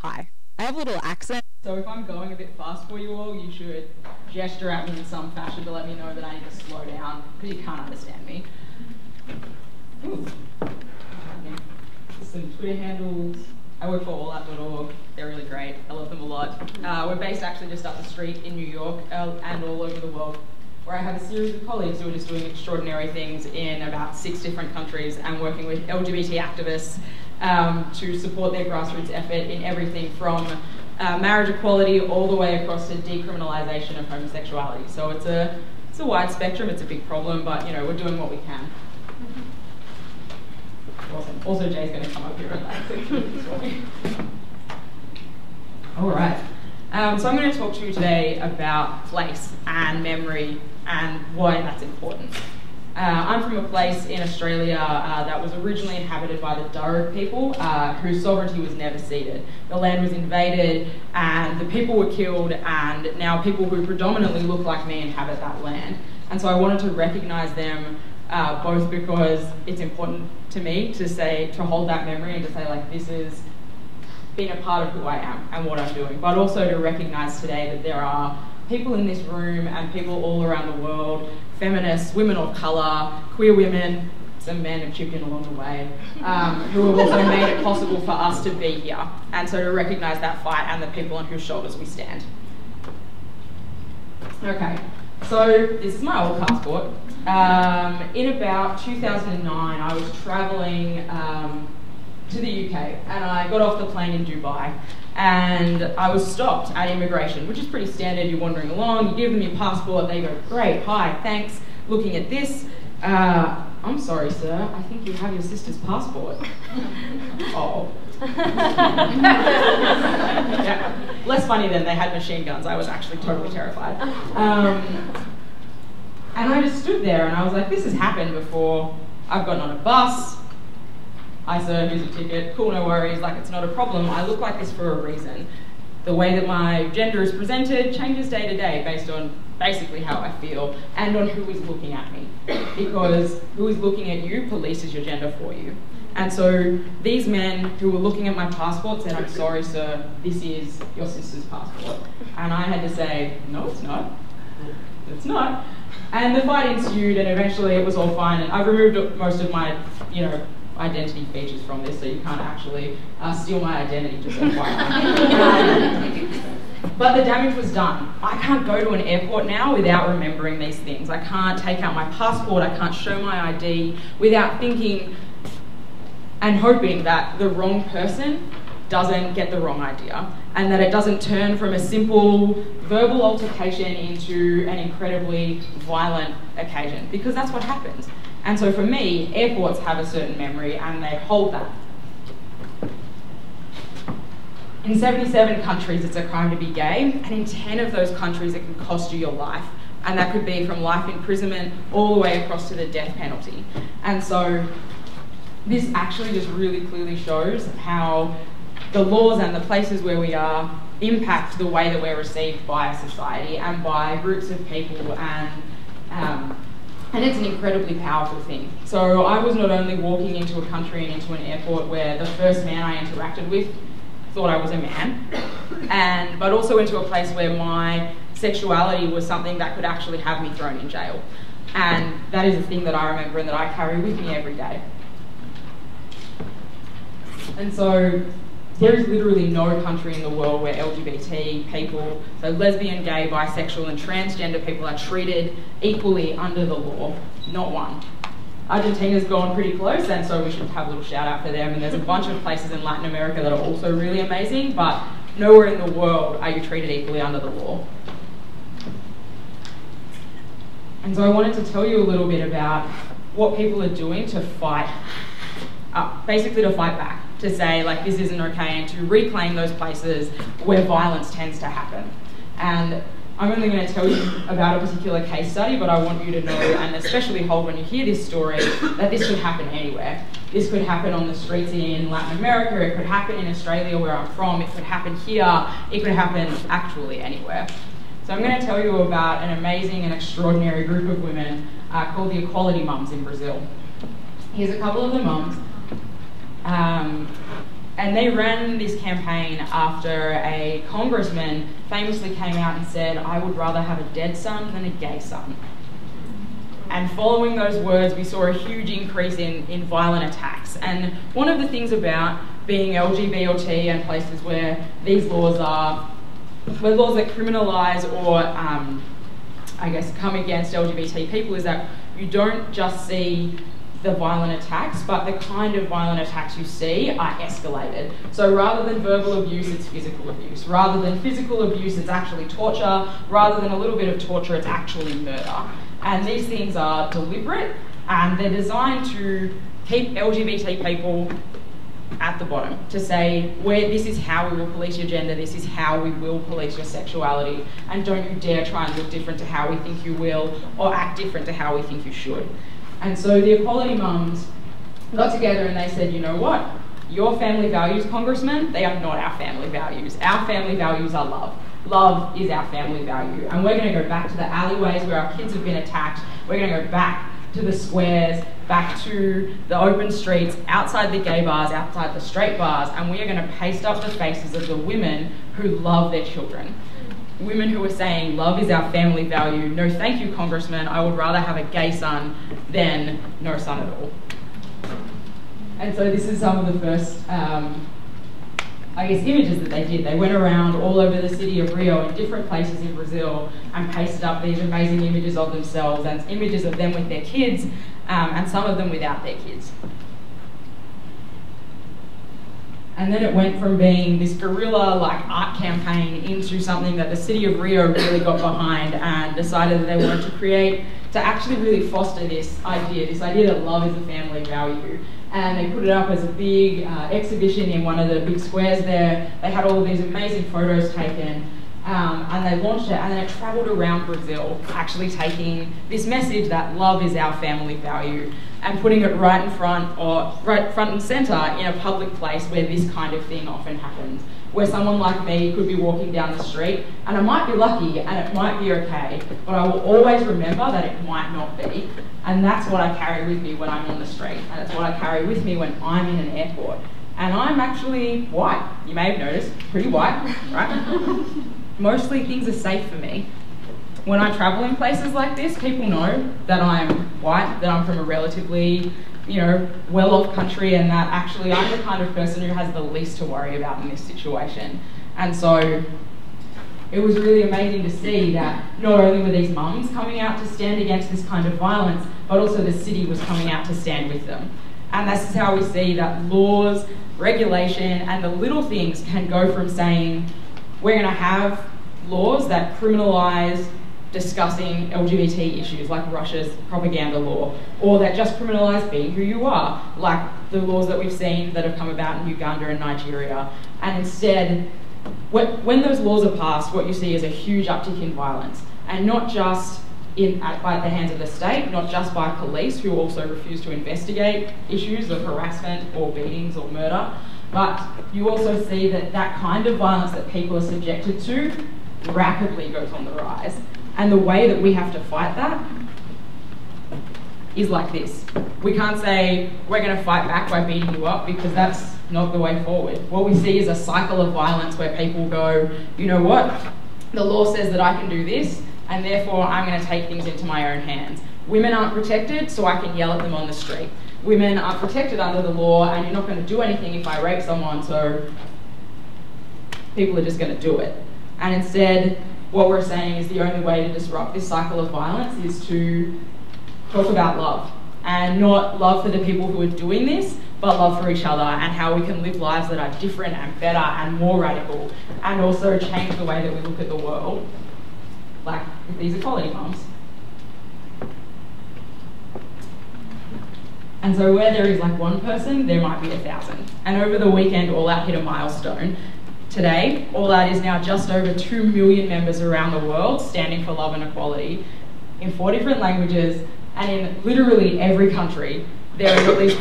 Hi. I have a little accent. So if I'm going a bit fast for you all, you should gesture at me in some fashion to let me know that I need to slow down, because you can't understand me. Ooh. Some Twitter handles. I work for HOLLARev. They're really great. I love them a lot. We're based actually just up the street in New York and all over the world, where I have a series of colleagues who are just doing extraordinary things in about 6 different countries and working with LGBT activists to support their grassroots effort in everything from marriage equality all the way across to decriminalisation of homosexuality. So it's a wide spectrum, it's a big problem, but you know, we're doing what we can. Awesome. Also, Jay's going to come up here and like all right. So I'm going to talk to you today about place and memory and why that's important. I'm from a place in Australia that was originally inhabited by the Darug people, whose sovereignty was never ceded. The land was invaded and the people were killed, and now people who predominantly look like me inhabit that land. And so I wanted to recognise them both because it's important to me to hold that memory and to say, like, this has been a part of who I am and what I'm doing, but also to recognise today that there are people in this room and people all around the world, feminists, women of colour, queer women, some men have chipped in along the way, who have also made it possible for us to be here. And so to recognise that fight and the people on whose shoulders we stand. Okay, so this is my old passport. In about 2009, I was travelling to the UK, and I got off the plane in Dubai, and I was stopped at immigration, which is pretty standard. You're wandering along, you give them your passport, they go, great, hi, thanks, looking at this. I'm sorry, sir, I think you have your sister's passport. Oh. Yeah. Less funny than they had machine guns. I was actually totally terrified. And I just stood there and I was like, this has happened before. I've gotten on a bus. Hi sir, here's a ticket. Cool, no worries, like it's not a problem. I look like this for a reason. The way that my gender is presented changes day to day based on basically how I feel and on who is looking at me. Because who is looking at you polices your gender for you. And so these men who were looking at my passport said, I'm sorry sir, this is your sister's passport. And I had to say, no it's not. It's not. And the fight ensued and eventually it was all fine. And I've removed most of my, identity features from this, so you can't actually steal my identity, just FYI. But the damage was done. I can't go to an airport now without remembering these things. I can't take out my passport, I can't show my ID without thinking and hoping that the wrong person doesn't get the wrong idea, and that it doesn't turn from a simple verbal altercation into an incredibly violent occasion, because that's what happens. And so for me, airports have a certain memory and they hold that. In 77 countries, it's a crime to be gay, and in 10 of those countries, it can cost you your life. And that could be from life imprisonment all the way across to the death penalty. And so this actually just really clearly shows how the laws and the places where we are impact the way that we're received by a society and by groups of people, and it's an incredibly powerful thing. So I was not only walking into a country and into an airport where the first man I interacted with thought I was a man, but also into a place where my sexuality was something that could actually have me thrown in jail. And that is a thing that I remember and that I carry with me every day. And so there is literally no country in the world where LGBT people, so lesbian, gay, bisexual and transgender people are treated equally under the law. Not one. Argentina's gone pretty close, and so we should have a little shout out for them. And there's a bunch of places in Latin America that are also really amazing, but nowhere in the world are you treated equally under the law. And so I wanted to tell you a little bit about what people are doing to fight, basically to fight back. To say, like, this isn't okay, and to reclaim those places where violence tends to happen. And I'm only going to tell you about a particular case study, but I want you to know, and especially hold when you hear this story, that this could happen anywhere. This could happen on the streets in Latin America, it could happen in Australia where I'm from, it could happen here, it could happen actually anywhere. So I'm going to tell you about an amazing and extraordinary group of women called the Equality Mums in Brazil. Here's a couple of the mums. And they ran this campaign after a congressman famously came out and said, "I would rather have a dead son than a gay son." And following those words, we saw a huge increase in violent attacks. And one of the things about being LGBT and places where these laws are, where laws that criminalise or I guess come against LGBT people, is that you don't just see the violent attacks, but the kind of violent attacks you see are escalated. So rather than verbal abuse, it's physical abuse. Rather than physical abuse, it's actually torture. Rather than a little bit of torture, it's actually murder. And these things are deliberate, and they're designed to keep LGBT people at the bottom, to say, this is how we will police your gender, this is how we will police your sexuality, and don't you dare try and look different to how we think you will, or act different to how we think you should. And so the Equality Mums got together and they said, you know what? Your family values, Congressman, they are not our family values. Our family values are love. Love is our family value. And we're going to go back to the alleyways where our kids have been attacked. We're going to go back to the squares, back to the open streets, outside the gay bars, outside the straight bars, and we are going to paste up the faces of the women who love their children. Women who are saying, love is our family value. No, thank you, Congressman. I would rather have a gay son than no son at all. And so this is some of the first, I guess, images that they did. They went around all over the city of Rio in different places in Brazil and pasted up these amazing images of themselves and images of them with their kids, and some of them without their kids. And then it went from being this guerrilla-like art campaign into something that the city of Rio really got behind and decided that they wanted to create, to actually really foster this idea that love is a family value. And they put it up as a big exhibition in one of the big squares there. They had all of these amazing photos taken, and they launched it, and then it travelled around Brazil, actually taking this message that love is our family value, and putting it right in front, or right front and centre in a public place where this kind of thing often happens, where someone like me could be walking down the street, and I might be lucky and it might be okay, but I will always remember that it might not be. And that's what I carry with me when I'm on the street, and it's what I carry with me when I'm in an airport. And I'm actually white. You may have noticed, pretty white, right? Mostly things are safe for me. When I travel in places like this, people know that I'm white, that I'm from a relatively, well-off country, and that actually I'm the kind of person who has the least to worry about in this situation. And so it was really amazing to see that not only were these mums coming out to stand against this kind of violence, but also the city was coming out to stand with them. And this is how we see that laws, regulation, and the little things can go from saying, we're going to have laws that criminalise discussing LGBT issues, like Russia's propaganda law, or that just criminalise being who you are, like the laws that we've seen that have come about in Uganda and Nigeria. And instead, when those laws are passed, what you see is a huge uptick in violence, and not just by the hands of the state, not just by police who also refuse to investigate issues of harassment or beatings or murder, but you also see that that kind of violence that people are subjected to rapidly goes on the rise. And the way that we have to fight that is like this. We can't say, we're going to fight back by beating you up, because that's not the way forward. What we see is a cycle of violence where people go, you know what, the law says that I can do this, and therefore I'm going to take things into my own hands. Women aren't protected, so I can yell at them on the street. Women are protected under the law, and you're not going to do anything if I rape someone, so people are just going to do it. And instead, what we're saying is the only way to disrupt this cycle of violence is to talk about love. And not love for the people who are doing this, but love for each other, and how we can live lives that are different and better and more radical, and also change the way that we look at the world, like with these equality mums. And so where there is like one person, there might be 1,000. And over the weekend, All Out hit a milestone. Today, All Out is now just over 2 million members around the world standing for love and equality in 4 different languages, and in literally every country, there are at least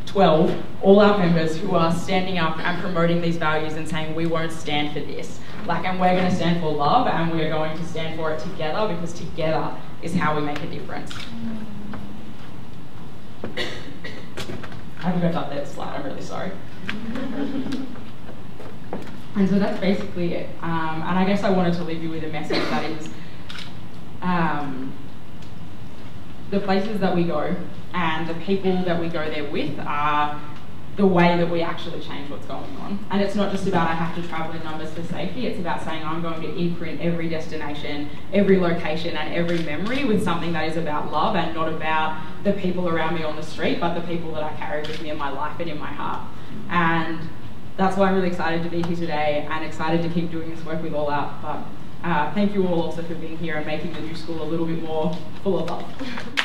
12 All Out members who are standing up and promoting these values and saying, we won't stand for this. And we're going to stand for love, and we're going to stand for it together, because together is how we make a difference. I haven't got that slide, I'm really sorry. And so that's basically it. And I guess I wanted to leave you with a message that is, the places that we go and the people that we go there with are the way that we actually change what's going on. And it's not just about I have to travel in numbers for safety, it's about saying I'm going to imprint every destination, every location and every memory with something that is about love and not about the people around me on the street, but the people that I carry with me in my life and in my heart. And that's why I'm really excited to be here today and excited to keep doing this work with HOLLA. But thank you all also for being here and making the new school a little bit more full of love.